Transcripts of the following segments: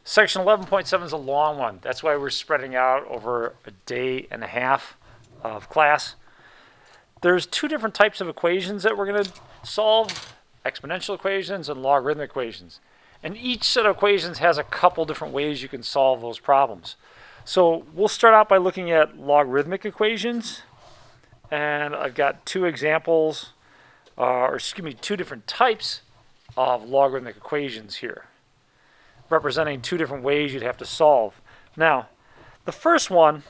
Section 11.7 is a long one. That's why we're spreading out over a day and a half of class. There's two different types of equations that we're going to solve, exponential equations and logarithmic equations. And each set of equations has a couple different ways you can solve those problems. So we'll start out by looking at logarithmic equations. And I've got two examples, two different types of logarithmic equations here, representing two different ways you'd have to solve. Now, the first one,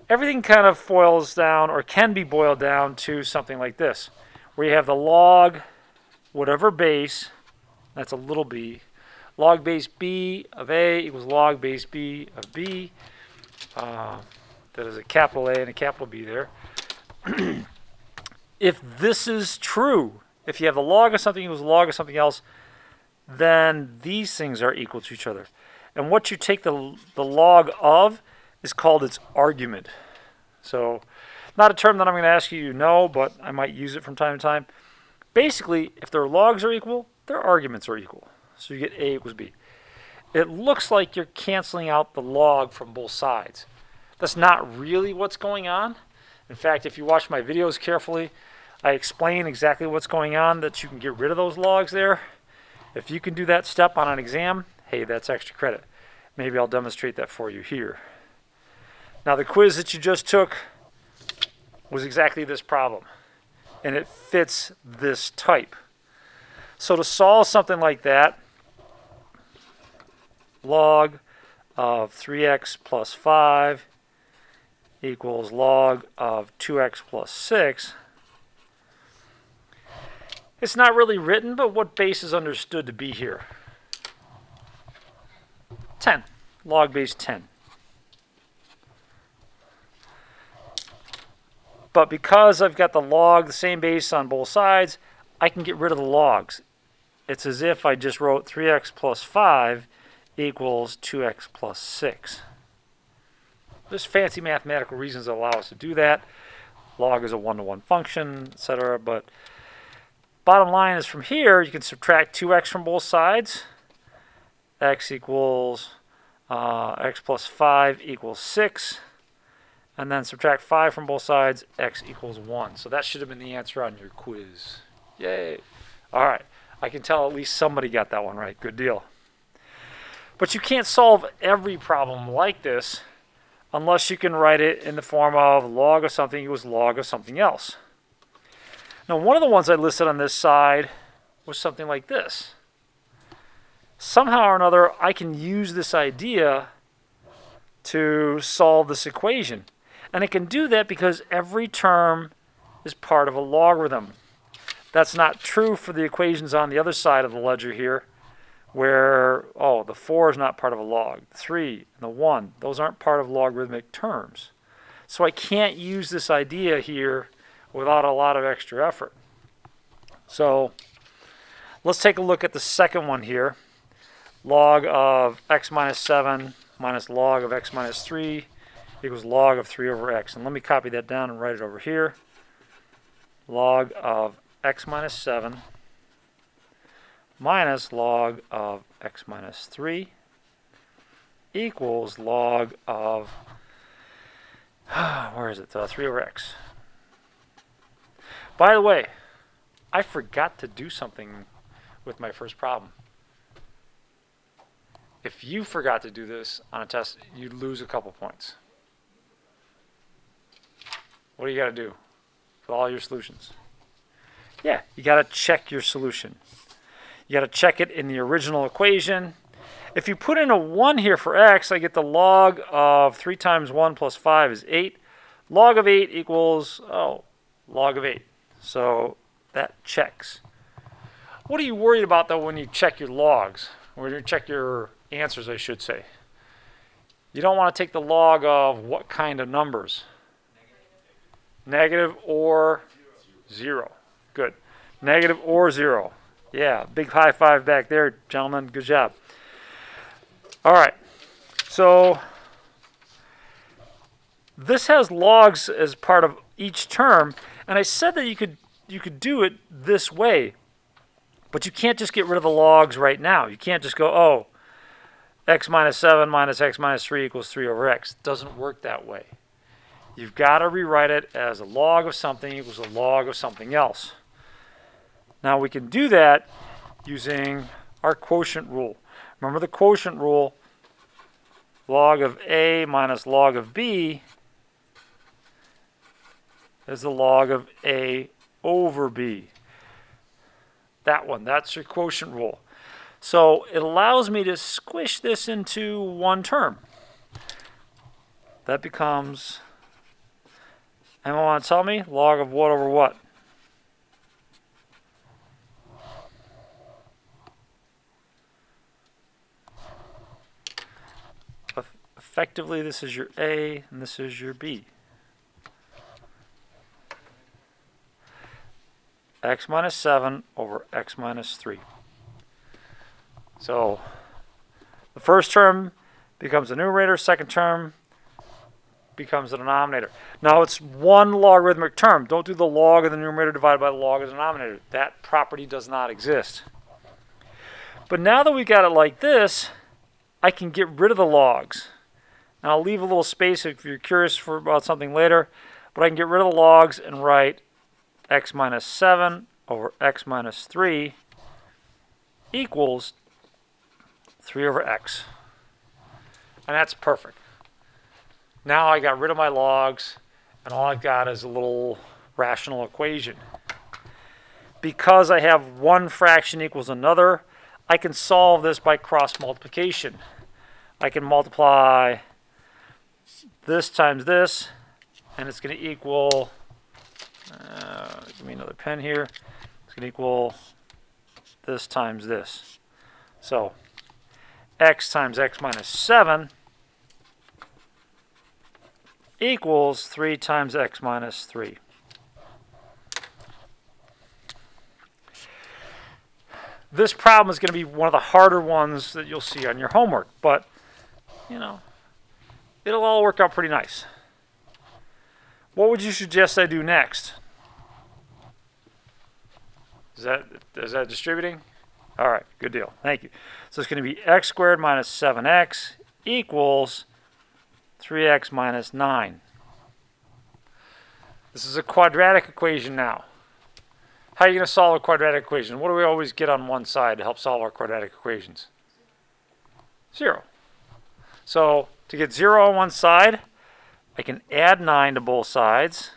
everything kind of boils down, or can be boiled down to something like this, where you have the log, whatever base, that's a little b, log base b of a equals log base b of b. That is a capital A and a capital B there. If this is true, if you have the log of something equals log of something else, then these things are equal to each other. And what you take the log of is called its argument. So, not a term that I'm going to ask you to know, but I might use it from time to time. Basically, if their logs are equal, their arguments are equal. So you get A equals B. It looks like you're canceling out the log from both sides. That's not really what's going on. In fact, if you watch my videos carefully, I explain exactly what's going on, that you can get rid of those logs there. If you can do that step on an exam, hey, that's extra credit. Maybe I'll demonstrate that for you here. Now, the quiz that you just took was exactly this problem, and it fits this type. So to solve something like that, log of 3x plus 5 equals log of 2x plus 6. It's not really written, but what base is understood to be here? 10. Log base 10. But because I've got the log, the same base on both sides, I can get rid of the logs. It's as if I just wrote 3x plus 5 equals 2x plus 6. There's fancy mathematical reasons that allow us to do that. Log is a one-to-one function, etc. But bottom line is, from here, you can subtract 2x from both sides. X equals x plus 5 equals 6. And then subtract 5 from both sides, x equals 1. So that should have been the answer on your quiz. Yay. All right. I can tell at least somebody got that one right. Good deal. But you can't solve every problem like this unless you can write it in the form of log of something equals log of something else. Now, one of the ones I listed on this side was something like this. Somehow or another, I can use this idea to solve this equation. And I can do that because every term is part of a logarithm. That's not true for the equations on the other side of the ledger here, where, the 4 is not part of a log. The 3 and the 1, those aren't part of logarithmic terms. So I can't use this idea here without a lot of extra effort. So let's take a look at the second one here. Log of x minus 7 minus log of x minus 3 equals log of 3 over x. And let me copy that down and write it over here. Log of x minus 7 minus log of x minus 3 equals log of, where is it? 3 over x. By the way, I forgot to do something with my first problem. If you forgot to do this on a test, you'd lose a couple points. What do you got to do with all your solutions? Yeah, you got to check your solution. You got to check it in the original equation. If you put in a 1 here for x, I get the log of 3 times 1 plus 5 is 8. Log of 8 equals, log of 8. So that checks. What are you worried about, though, when you check your logs? Or when you check your answers, I should say. You don't want to take the log of what kind of numbers? Negative or 0. Good. Negative or 0. Yeah, big high five back there, gentlemen. Good job. All right. So this has logs as part of each term, and I said that you could do it this way, but you can't just get rid of the logs right now. You can't just go, x minus 7 minus x minus 3 equals 3 over x. It doesn't work that way. You've got to rewrite it as a log of something equals a log of something else. Now we can do that using our quotient rule. Remember the quotient rule, log of a minus log of b is the log of a over b. That one, that's your quotient rule. So it allows me to squish this into one term. That becomes, and want to tell me, log of what over what? Effectively, this is your A and this is your B. X minus 7 over x minus 3. So the first term becomes the numerator, second term becomes the denominator. Now it's one logarithmic term. Don't do the log of the numerator divided by the log of the denominator. That property does not exist. But now that we got it like this, I can get rid of the logs. Now I'll leave a little space if you're curious about something later, but I can get rid of the logs and write x minus 7 over x minus 3 equals 3 over x. And that's perfect. Now I got rid of my logs, and all I've got is a little rational equation. Because I have one fraction equals another, I can solve this by cross multiplication. I can multiply this times this, and it's going to equal, give me another pen here, it's going to equal this times this. So x times x minus 7 equals 3 times x minus 3. This problem is going to be one of the harder ones that you'll see on your homework, but, you know, it'll all work out pretty nice. What would you suggest I do next? Is that distributing? All right, good deal. Thank you. So it's going to be x squared minus 7x equals 3x minus 9. This is a quadratic equation now. How are you going to solve a quadratic equation? What do we always get on one side to help solve our quadratic equations? 0. So to get 0 on one side, I can add 9 to both sides,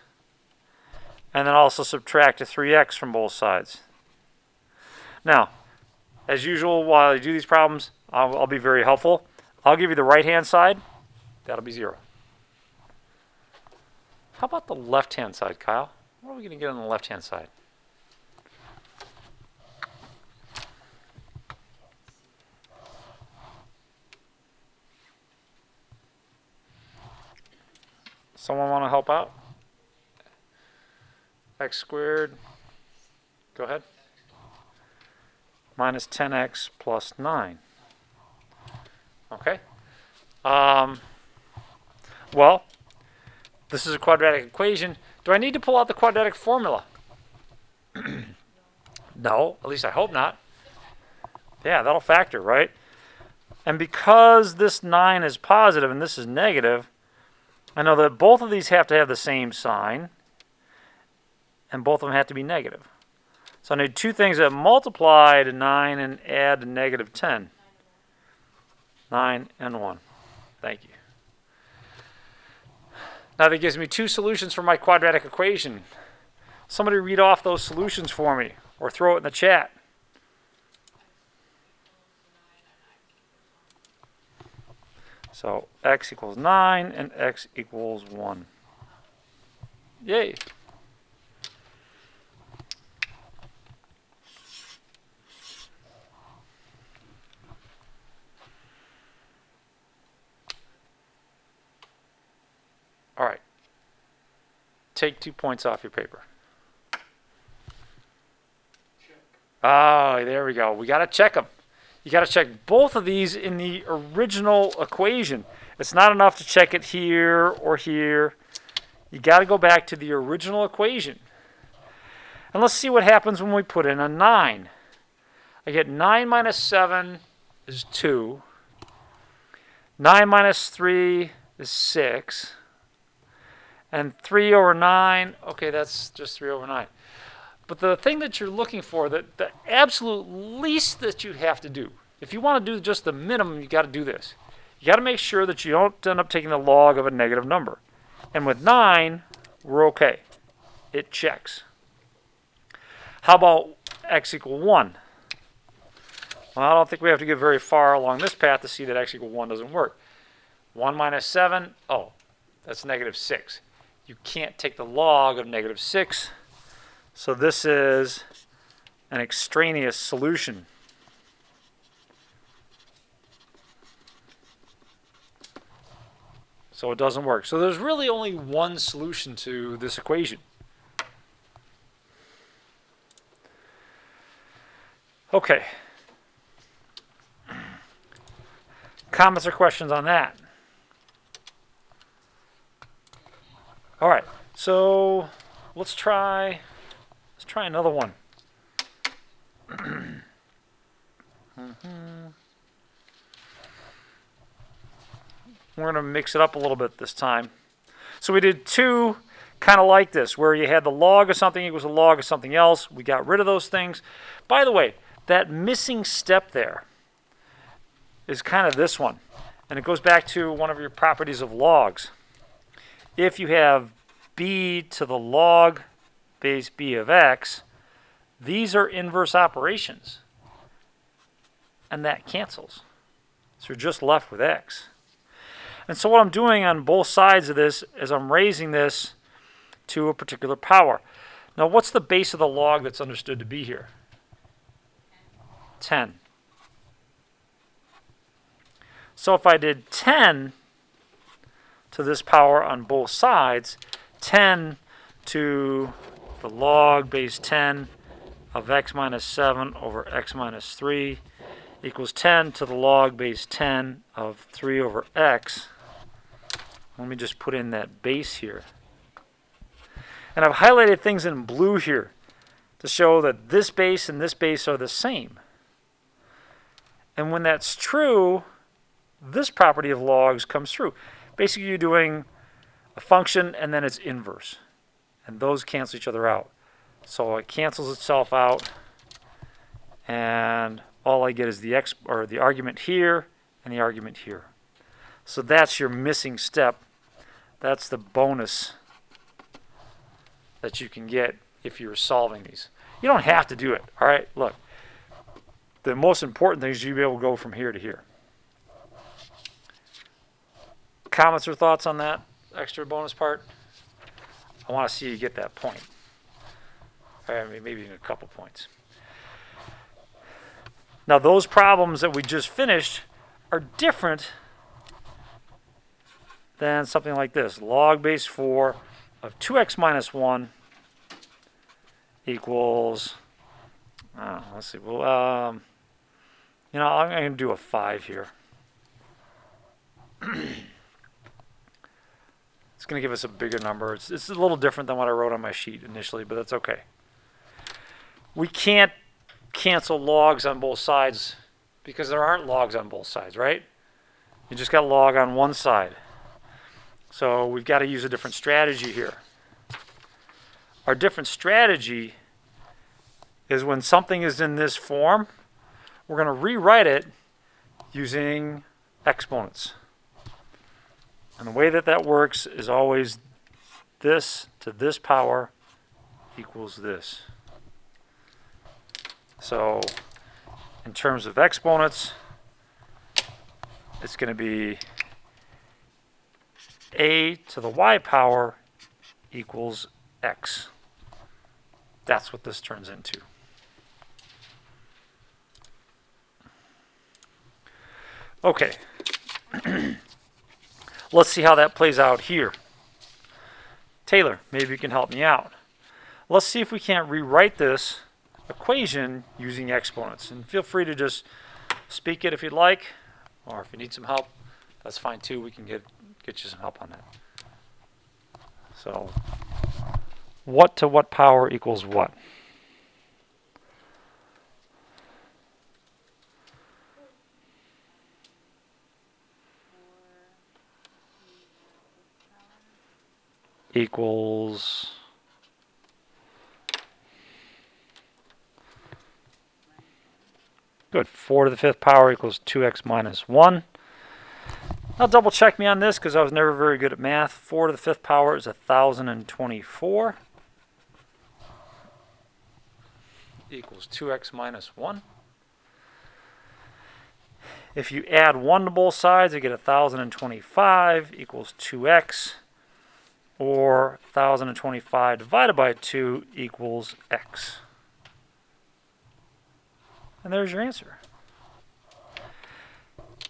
and then also subtract a 3x from both sides. Now, as usual, while I do these problems, I'll be very helpful. I'll give you the right-hand side. That'll be 0. How about the left-hand side, Kyle? What are we going to get on the left-hand side? Someone want to help out? X squared. Go ahead. Minus 10x plus 9. Okay. Well, this is a quadratic equation. Do I need to pull out the quadratic formula? No, at least I hope not. Yeah, that'll factor, right? And because this 9 is positive and this is negative, I know that both of these have to have the same sign, and both of them have to be negative. So I need two things that multiply to 9 and add to negative 10. 9 and 1. Thank you. Now that gives me two solutions for my quadratic equation. Somebody read off those solutions for me, or throw it in the chat. So x equals 9 and x equals 1. Yay. All right. Take 2 points off your paper. Oh, there we go. We got to check them. You got to check both of these in the original equation. It's not enough to check it here or here. You got to go back to the original equation. And let's see what happens when we put in a 9. I get 9 minus 7 is 2. 9 minus 3 is 6. And 3 over 9, okay, that's just 3 over 9. But the thing that you're looking for, the absolute least that you have to do, if you want to do just the minimum, you got to do this. You got to make sure that you don't end up taking the log of a negative number. And with 9, we're okay. It checks. How about x equal 1? Well, I don't think we have to get very far along this path to see that x equal 1 doesn't work. 1 minus 7, oh, that's negative 6. You can't take the log of negative 6. So this is an extraneous solution. So it doesn't work. So there's really only one solution to this equation. Okay. Comments or questions on that? All right. So let's try another one. We're going to mix it up a little bit this time. So we did two kind of like this, where you had the log of something equals the log of something else. We got rid of those things. By the way, that missing step there is kind of this one. And it goes back to one of your properties of logs. If you have b to the log base b of x, these are inverse operations. And that cancels. So you're just left with x. And so what I'm doing on both sides of this is I'm raising this to a particular power. Now what's the base of the log that's understood to be here? 10. So if I did 10 to this power on both sides, 10 to the log base 10 of x minus 7 over x minus 3 equals 10 to the log base 10 of 3 over x. Let me just put in that base here. And I've highlighted things in blue here to show that this base and this base are the same. And when that's true, this property of logs comes through. Basically, you're doing a function and then its inverse. And those cancel each other out. So it cancels itself out. And all I get is the argument here and the argument here. So that's your missing step. That's the bonus that you can get if you're solving these. You don't have to do it. All right, look. The most important thing is you be able to go from here to here. Comments or thoughts on that extra bonus part? I want to see you get that point. I mean, maybe even a couple points. Now, those problems that we just finished are different than something like this. Log base 4 of 2x minus 1 equals, let's see, well, you know, I'm going to do a 5 here. It's going to give us a bigger number. It's a little different than what I wrote on my sheet initially, but that's okay. We can't cancel logs on both sides because there aren't logs on both sides, right? You just got log on one side. So we've got to use a different strategy here. Our different strategy is when something is in this form, we're going to rewrite it using exponents. And the way that that works is always this to this power equals this. So in terms of exponents, it's going to be a to the y power equals x. That's what this turns into. Okay. Let's see how that plays out here. Taylor, maybe you can help me out. Let's see if we can't rewrite this equation using exponents. And feel free to just speak it if you'd like, or if you need some help, that's fine too. We can get you some help on that. So, what to what power equals what? equals good. 4 to the 5th power equals 2x minus 1. Now double check me on this because I was never very good at math. 4 to the 5th power is 1,024 equals 2x minus 1. If you add 1 to both sides, you get 1,025 equals 2x, or 1,025 divided by 2 equals x. And there's your answer.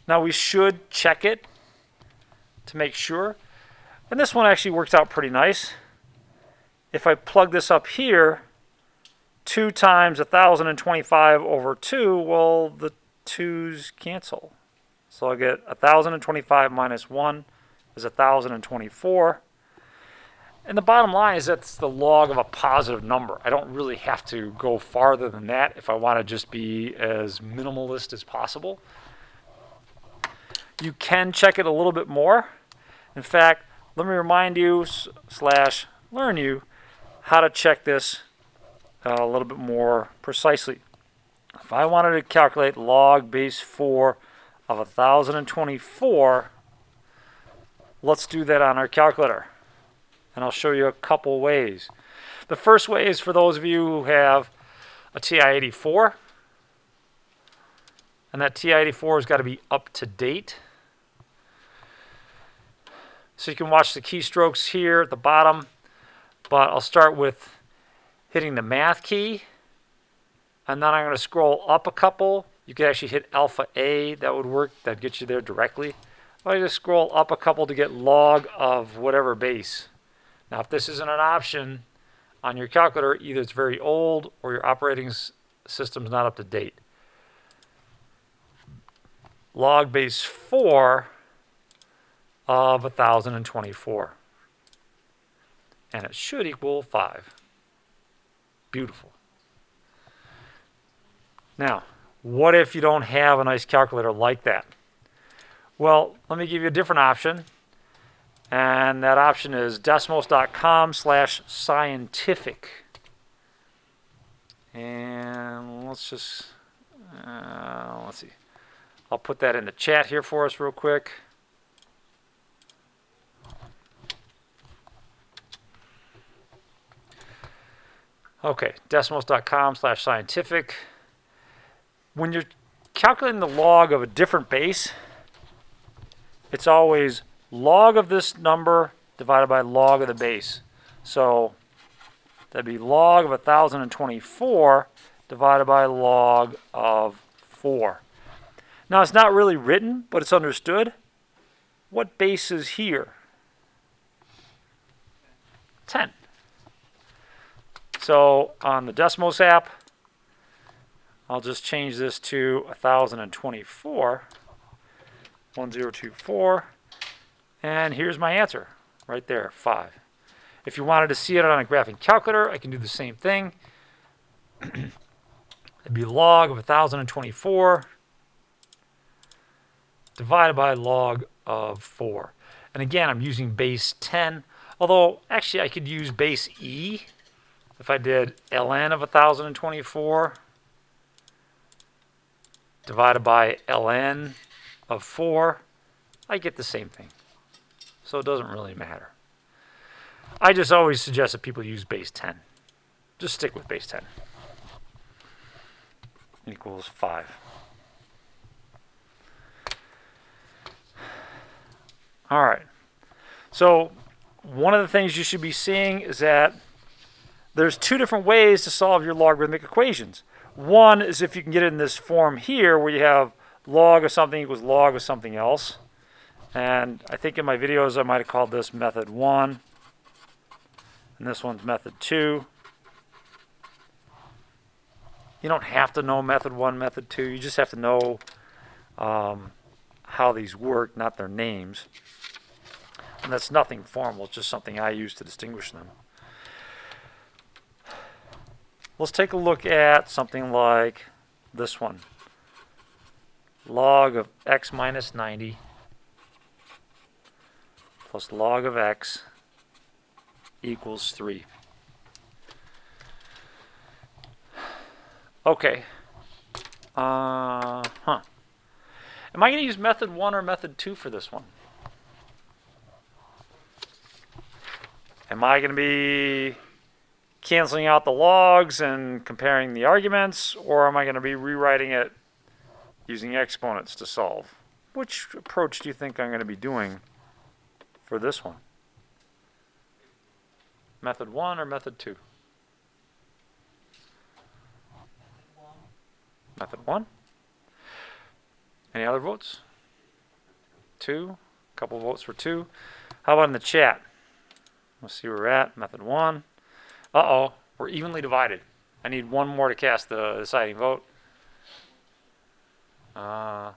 Now we should check it to make sure. And this one actually works out pretty nice. If I plug this up here, 2 times 1,025 over 2, well, the 2's cancel. So I get 1,025 minus 1 is 1,024. And the bottom line is that's the log of a positive number. I don't really have to go farther than that if I want to just be as minimalist as possible. You can check it a little bit more. In fact, let me remind you / learn you how to check this a little bit more precisely. If I wanted to calculate log base 4 of 1,024, let's do that on our calculator. And I'll show you a couple ways. The first way is for those of you who have a TI-84. And that TI-84 has got to be up to date. So you can watch the keystrokes here at the bottom, but I'll start with hitting the math key, and then I'm going to scroll up a couple. You could actually hit alpha A, that would work, that'd get you there directly. I just scroll up a couple to get log of whatever base. Now if this isn't an option on your calculator, either it's very old or your operating system's not up to date. Log base 4 of 1,024. And it should equal 5. Beautiful. Now, what if you don't have a nice calculator like that? Well, let me give you a different option. And that option is decimals.com/scientific. And let's see. I'll put that in the chat here for us real quick. Okay, decimals.com/scientific. When you're calculating the log of a different base, it's always log of this number divided by log of the base. So that'd be log of 1,024 divided by log of 4. Now it's not really written, but it's understood. What base is here? 10. So on the Decimals app, I'll just change this to 1,024, 1024, and here's my answer right there, 5. If you wanted to see it on a graphing calculator, I can do the same thing. It'd be log of 1,024 divided by log of 4. And again, I'm using base 10, although actually I could use base E. If I did ln of 1,024 divided by ln of 4, I get the same thing. So it doesn't really matter. I just always suggest that people use base 10. Just stick with base 10. Equals 5. All right. So one of the things you should be seeing is that there's 2 different ways to solve your logarithmic equations. One is if you can get it in this form here where you have log of something equals log of something else. And I think in my videos I might have called this method 1. And this one's method 2. You don't have to know method 1, method 2. You just have to know how these work, not their names. And that's nothing formal. It's just something I use to distinguish them. Let's take a look at something like this one. Log of x minus 90 plus log of x equals 3. Okay. Am I going to use method 1 or method 2 for this one? Am I going to be canceling out the logs and comparing the arguments, or am I going to be rewriting it using exponents to solve? Which approach do you think I'm going to be doing for this one? Method 1 or method 2? Method 1. Any other votes? 2. A couple votes for 2. How about in the chat? Let's see where we're at. Method 1. Uh-oh. We're evenly divided. I need one more to cast the deciding vote. Kaisei,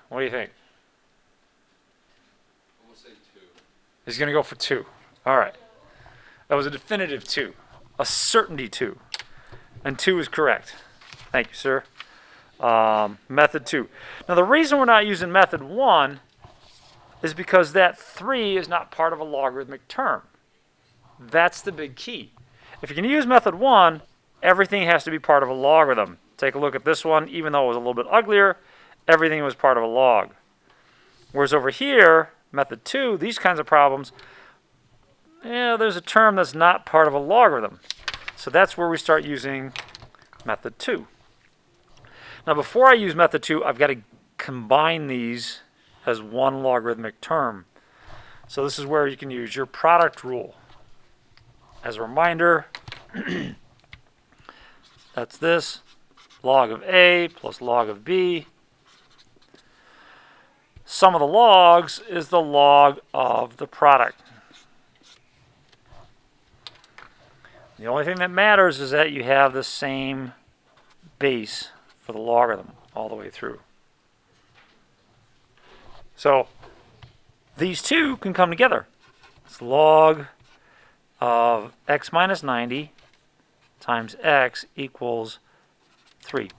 what do you think? I'm going to say 2. He's going to go for 2. All right. That was a definitive 2. A certainty 2. And 2 is correct. Thank you, sir. Method 2. Now, the reason we're not using method 1 is because that 3 is not part of a logarithmic term. That's the big key. If you're going to use method 1, everything has to be part of a logarithm. Take a look at this one. Even though it was a little bit uglier, everything was part of a log. Whereas over here, method 2, these kinds of problems, there's a term that's not part of a logarithm. So that's where we start using method 2. Now, before I use method 2, I've got to combine these as one logarithmic term. So this is where you can use your product rule. As a reminder, that's this. Log of A plus log of B. Sum of the logs is the log of the product. The only thing that matters is that you have the same base for the logarithm all the way through. So these two can come together. It's log of x minus 90 times x equals 3.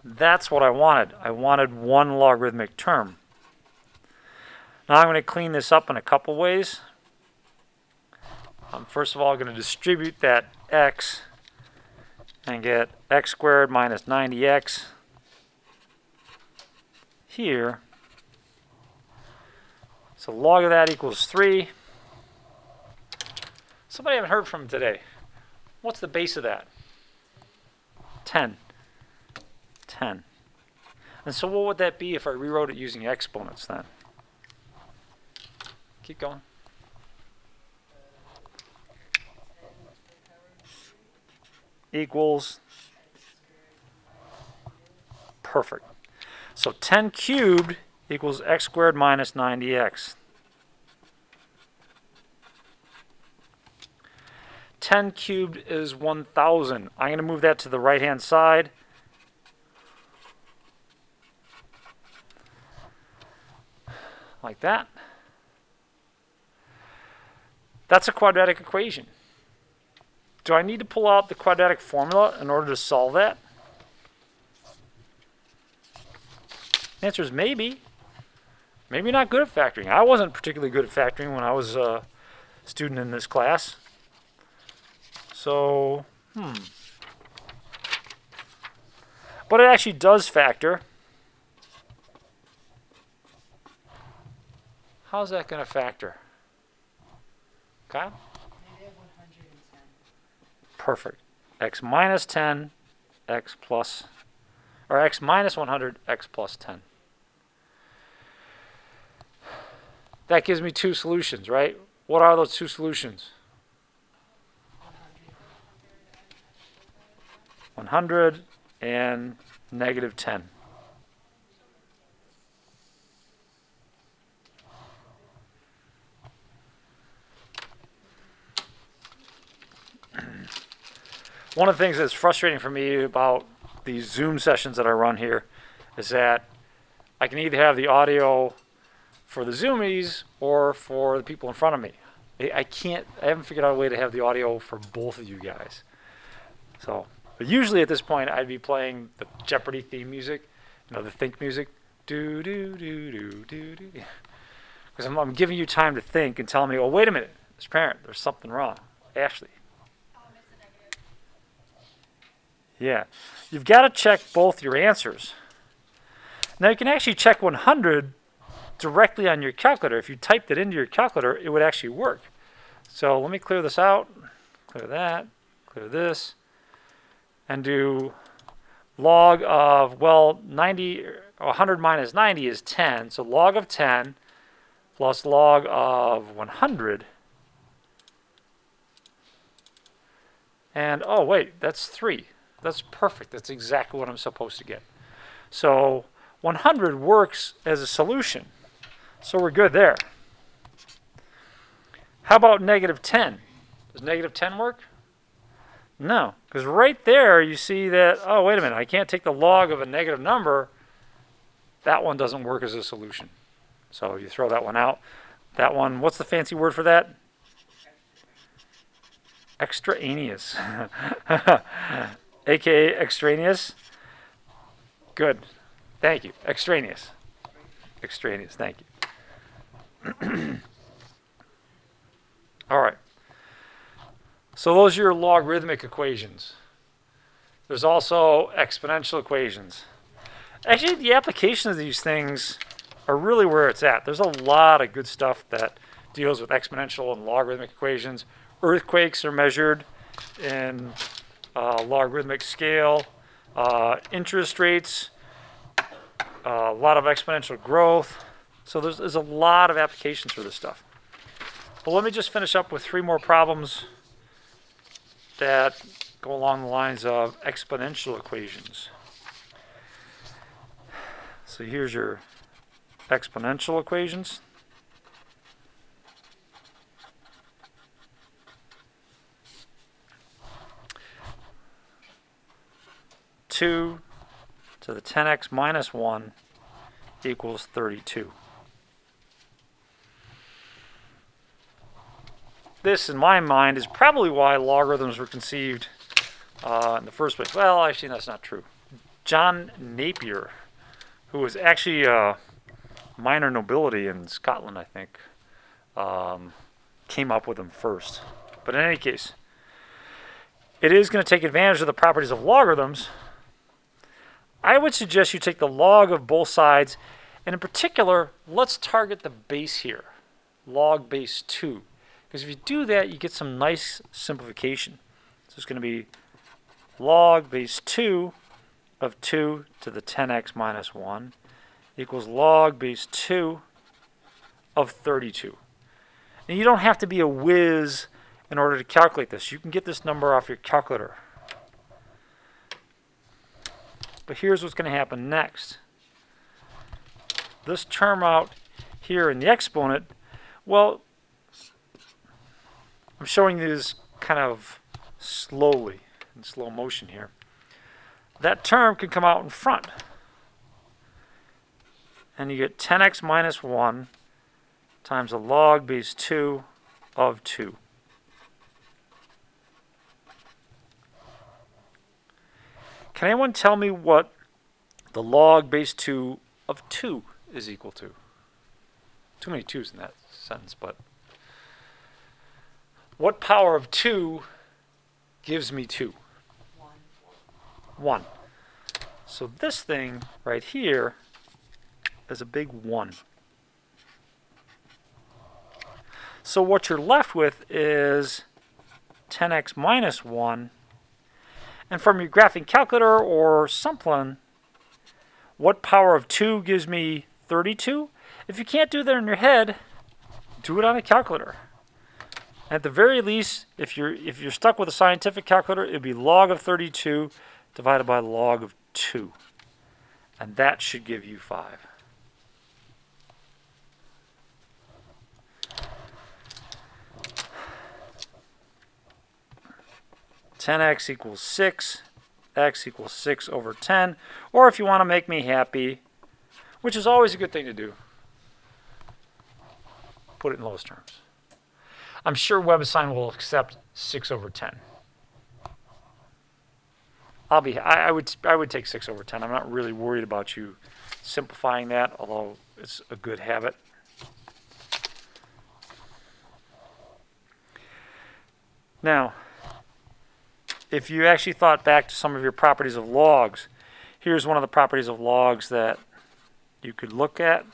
That's what I wanted. I wanted one logarithmic term. Now I'm going to clean this up in a couple ways. I'm first of all going to distribute that x and get x squared minus 90x here. So log of that equals 3. Somebody I haven't heard from today. What's the base of that? 10. 10. And so what would that be if I rewrote it using exponents then? Keep going. Equals. Perfect. So 10 cubed equals x squared minus 90x. 10 cubed is 1,000. I'm going to move that to the right-hand side. Like that. That's a quadratic equation. Do I need to pull out the quadratic formula in order to solve that? The answer is maybe. Maybe you're not good at factoring. I wasn't particularly good at factoring when I was a student in this class. So, But it actually does factor. How's that going to factor? Kyle? Perfect. X minus 10, x plus, or x minus 100, x plus 10. That gives me two solutions, right? What are those two solutions? 100 and negative 10. One of the things that's frustrating for me about these Zoom sessions that I run here is that I can either have the audio for the Zoomies or for the people in front of me. I haven't figured out a way to have the audio for both of you guys. So, but usually at this point I'd be playing the Jeopardy theme music, the think music. Do do do do do do. Because I'm giving you time to think and telling me, oh, wait a minute, Mr. Parent, there's something wrong. Ashley. It's a negative. Yeah. You've got to check both your answers. Now you can actually check 100 directly on your calculator. If you typed it into your calculator, it would actually work. So let me clear this out, clear that, clear this, and do log of, well, 100 minus 90 is 10. So log of 10 plus log of 100. And, oh, wait, that's 3. That's perfect. That's exactly what I'm supposed to get. So 100 works as a solution. So we're good there. How about negative 10? Does negative 10 work? No, because right there you see that, oh, wait a minute, I can't take the log of a negative number. That one doesn't work as a solution. So you throw that one out. That one, what's the fancy word for that? Extraneous. AKA extraneous. Good. Thank you. Extraneous. Extraneous. Thank you. All right. So those are your logarithmic equations. There's also exponential equations. Actually, the application of these things are really where it's at. There's a lot of good stuff that deals with exponential and logarithmic equations. Earthquakes are measured in logarithmic scale. Interest rates, a lot of exponential growth. So there's a lot of applications for this stuff. Well, let me just finish up with 3 more problems that go along the lines of exponential equations. So here's your exponential equations. Two to the 10x minus 1 equals 32. This, in my mind, is probably why logarithms were conceived in the first place. Well, actually, that's not true. John Napier, who was actually a minor nobility in Scotland, I think, came up with them first. But in any case, it is going to take advantage of the properties of logarithms. I would suggest you take the log of both sides, and in particular, let's target the base here, log base 2. Because if you do that, you get some nice simplification. So it's going to be log base 2 of 2 to the 10x minus 1 equals log base 2 of 32. And you don't have to be a whiz in order to calculate this. You can get this number off your calculator. But here's what's going to happen next. This term out here in the exponent, well, I'm showing you this kind of slowly, in slow motion here. That term can come out in front. And you get 10x minus 1 times a log base 2 of 2. Can anyone tell me what the log base 2 of 2 is equal to? Too many 2's in that sentence, but what power of 2 gives me 2? 1. So this thing right here is a big 1. So what you're left with is 10x minus 1. And from your graphing calculator or something, what power of 2 gives me 32? If you can't do that in your head, do it on a calculator. At the very least, if you're stuck with a scientific calculator, it would be log of 32 divided by log of 2. And that should give you 5. (10x equals 6), x equals 6 over 10. Or if you want to make me happy, which is always a good thing to do, put it in lowest terms. I'm sure WebAssign will accept 6 over 10. I would take 6 over 10. I'm not really worried about you simplifying that, although it's a good habit. Now, if you actually thought back to some of your properties of logs, here's one of the properties of logs that you could look at.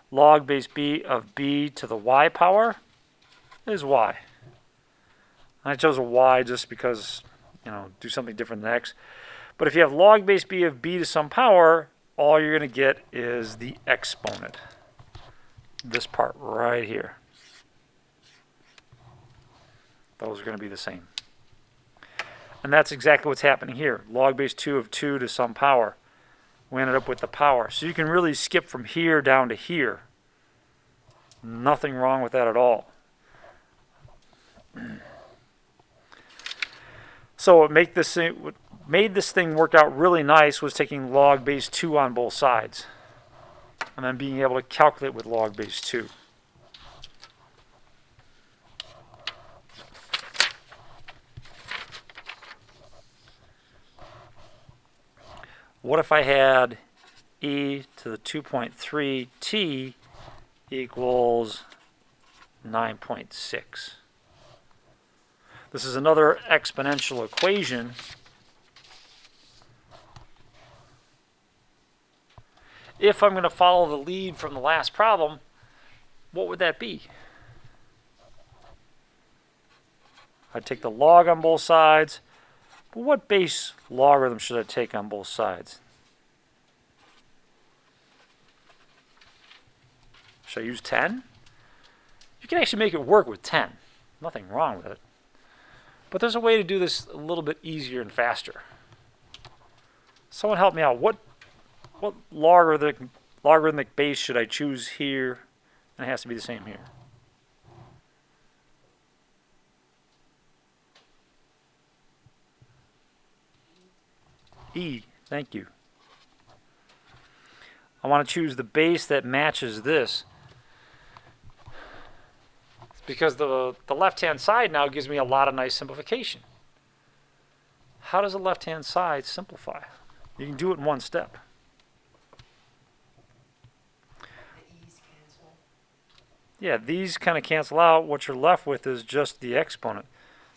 Log base b of b to the y power is y. And I chose a y just because, do something different than x. But if you have log base b of b to some power, all you're going to get is the exponent. This part right here. Those are going to be the same. And that's exactly what's happening here. Log base 2 of 2 to some power. We ended up with the power. So you can really skip from here down to here. Nothing wrong with that at all. So what made this thing work out really nice was taking log base 2 on both sides. And then being able to calculate with log base 2. What if I had e to the 2.3 t equals 9.6? This is another exponential equation. If I'm going to follow the lead from the last problem, what would that be? I'd take the log on both sides. But what base logarithm should I take on both sides? Should I use 10? You can actually make it work with 10. Nothing wrong with it. But there's a way to do this a little bit easier and faster. Someone help me out. What logarithmic base should I choose here? And it has to be the same here. E, thank you. I want to choose the base that matches this. Because the left-hand side now gives me a lot of nice simplification. How does the left-hand side simplify? You can do it in one step. Yeah, these kind of cancel out. What you're left with is just the exponent.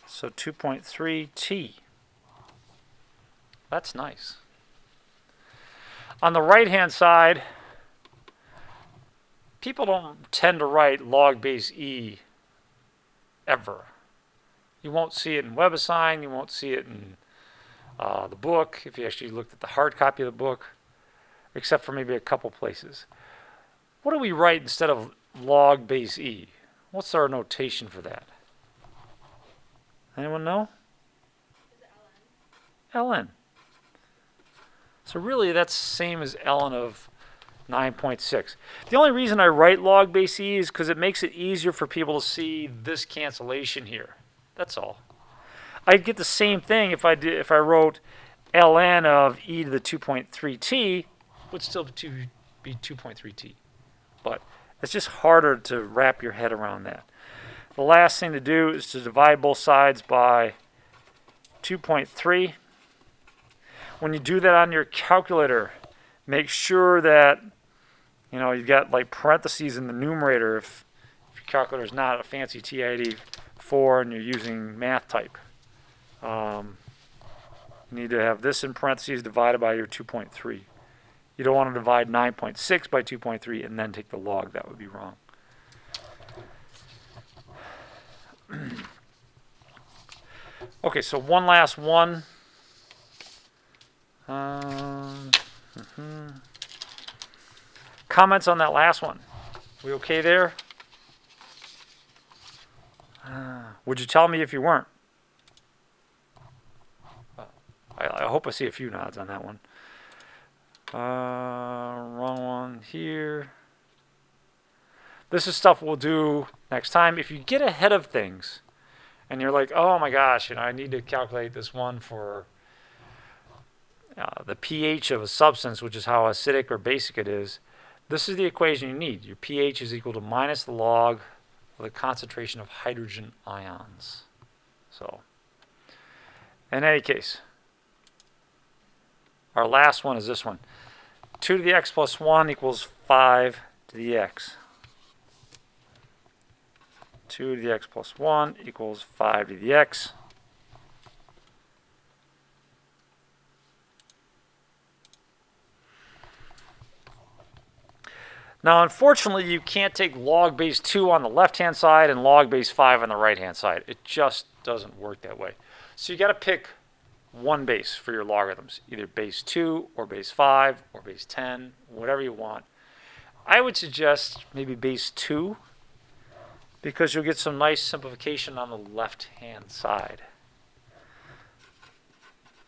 So 2.3t. That's nice. On the right-hand side, people don't tend to write log base e ever. You won't see it in WebAssign. You won't see it in the book, if you actually looked at the hard copy of the book, except for maybe a couple places. What do we write instead of log base e? What's our notation for that? Anyone know? Is it ln? ln. So really that's the same as ln of 9.6. The only reason I write log base e is because it makes it easier for people to see this cancellation here. That's all. I'd get the same thing if I wrote ln of e to the 2.3t, would still be 2.3t. But it's just harder to wrap your head around that. The last thing to do is to divide both sides by 2.3. When you do that on your calculator, make sure that you've got like parentheses in the numerator if your calculator is not a fancy TI-84 and you're using math type. You need to have this in parentheses divided by your 2.3. You don't want to divide 9.6 by 2.3 and then take the log. That would be wrong. Okay, so one last one. Comments on that last one? We okay there? Would you tell me if you weren't? I hope I see a few nods on that one. Wrong one here. This is stuff we'll do next time. If you get ahead of things and you're like, oh my gosh, I need to calculate this one for the pH of a substance, which is how acidic or basic it is. This is the equation you need. Your pH is equal to minus the log of the concentration of hydrogen ions. So, in any case, our last one is this one. 2 to the x plus 1 equals 5 to the x. 2 to the x plus 1 equals 5 to the x. Now, unfortunately, you can't take log base 2 on the left-hand side and log base 5 on the right-hand side. It just doesn't work that way. So you got to pick one base for your logarithms, either base 2 or base 5 or base 10, whatever you want. I would suggest maybe base 2 because you'll get some nice simplification on the left-hand side.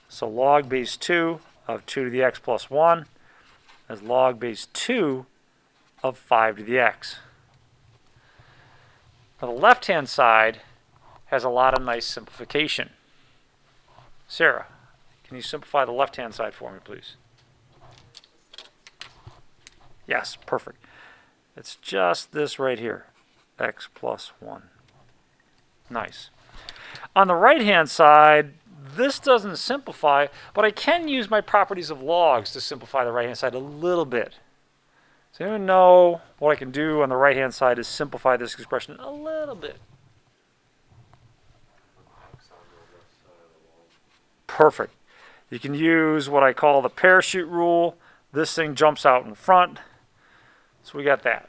So log base 2 of 2 to the x plus 1 is log base 2 of 5 to the x. Now the left-hand side has a lot of nice simplification. Sarah, can you simplify the left-hand side for me, please? Yes, perfect. It's just this right here, x plus 1. Nice. On the right-hand side, this doesn't simplify, but I can use my properties of logs to simplify the right-hand side a little bit. Does anyone know what I can do on the right-hand side to simplify this expression a little bit? Perfect. You can use what I call the parachute rule. This thing jumps out in front. So we got that.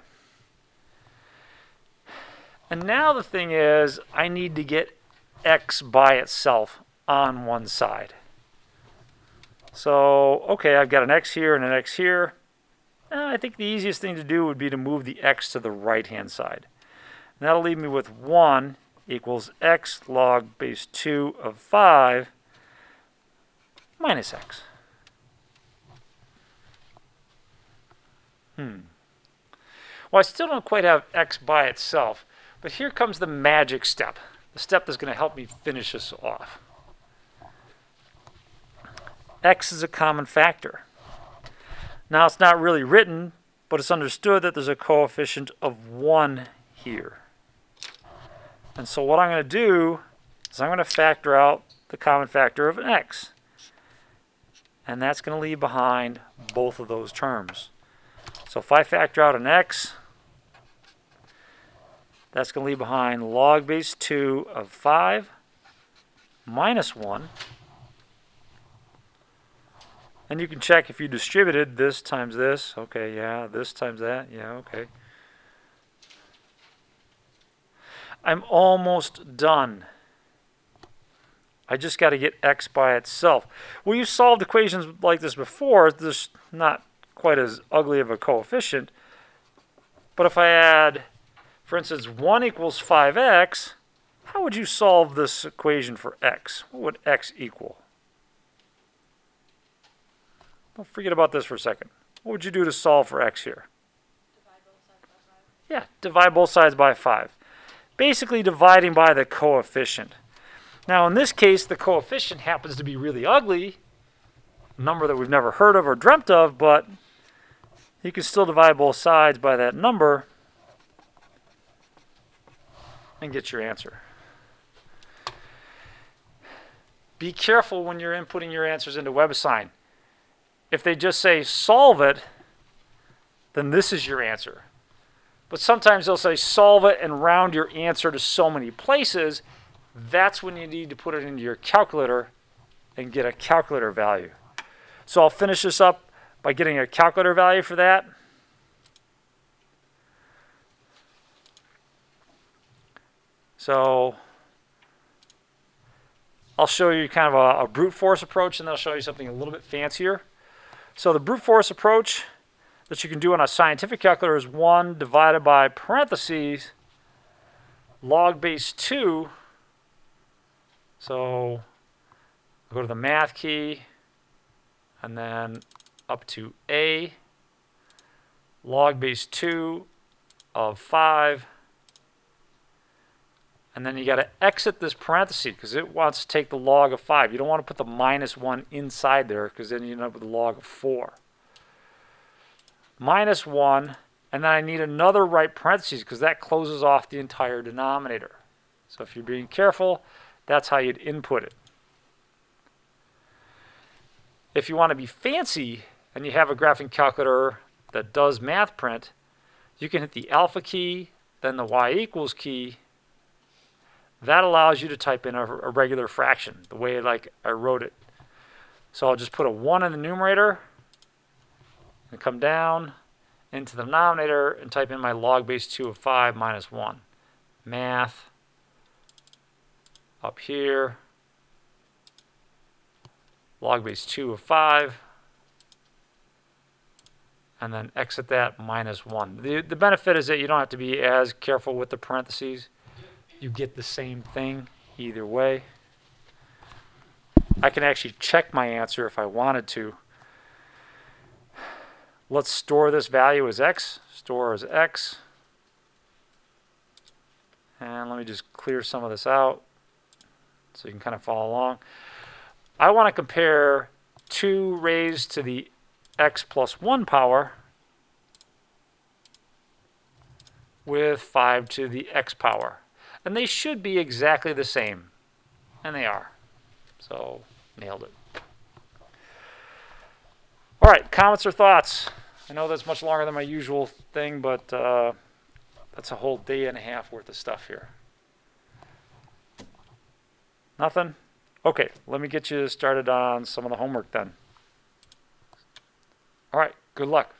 And now the thing is, I need to get x by itself on one side. So, okay, I've got an x here and an x here. I think the easiest thing to do would be to move the x to the right-hand side. And that'll leave me with 1 equals x log base 2 of 5 minus x. Well, I still don't quite have x by itself, but here comes the magic step, the step that's going to help me finish this off. X is a common factor. Now, it's not really written, but it's understood that there's a coefficient of 1 here. And so what I'm going to do is I'm going to factor out the common factor of an x. And that's going to leave behind both of those terms. So if I factor out an x, that's going to leave behind log base 2 of 5 minus 1. And you can check if you distributed this times this. Okay, yeah, this times that. Yeah, okay. I'm almost done. I just got to get x by itself. Well, you've solved equations like this before. There's not quite as ugly of a coefficient. But if I add, for instance, 1 equals 5x, how would you solve this equation for x? What would x equal? Well, forget about this for a second. What would you do to solve for x here? Divide both sides by 5. Yeah, divide both sides by 5. Basically dividing by the coefficient. Now in this case, the coefficient happens to be really ugly, a number that we've never heard of or dreamt of, but you can still divide both sides by that number and get your answer. Be careful when you're inputting your answers into WebAssign. If they just say solve it, then this is your answer. But sometimes they'll say solve it and round your answer to so many places. That's when you need to put it into your calculator and get a calculator value. So I'll finish this up by getting a calculator value for that. So I'll show you kind of a brute force approach, and then I'll show you something a little bit fancier. So the brute force approach that you can do on a scientific calculator is 1 divided by parentheses log base 2. So go to the math key and then up to a log base 2 of 5. And then you got to exit this parenthesis because it wants to take the log of 5. You don't want to put the minus 1 inside there because then you end up with the log of 4. Minus 1, and then I need another right parenthesis because that closes off the entire denominator. So if you're being careful, that's how you'd input it. If you want to be fancy and you have a graphing calculator that does math print, you can hit the alpha key, then the y equals key. That allows you to type in a regular fraction, the way like I wrote it. So I'll just put a 1 in the numerator and come down into the denominator and type in my log base 2 of 5 minus 1. Math up here, log base 2 of 5, and then exit that minus 1. The benefit is that you don't have to be as careful with the parentheses. You get the same thing either way. I can actually check my answer if I wanted to. Let's store this value as x. Store as x. And let me just clear some of this out so you can kind of follow along. I want to compare 2 raised to the x plus 1 power with 5 to the x power. And they should be exactly the same. And they are. So, nailed it. All right, comments or thoughts? I know that's much longer than my usual thing, but that's a whole day and a half worth of stuff here. Nothing? Okay, let me get you started on some of the homework then. All right, good luck.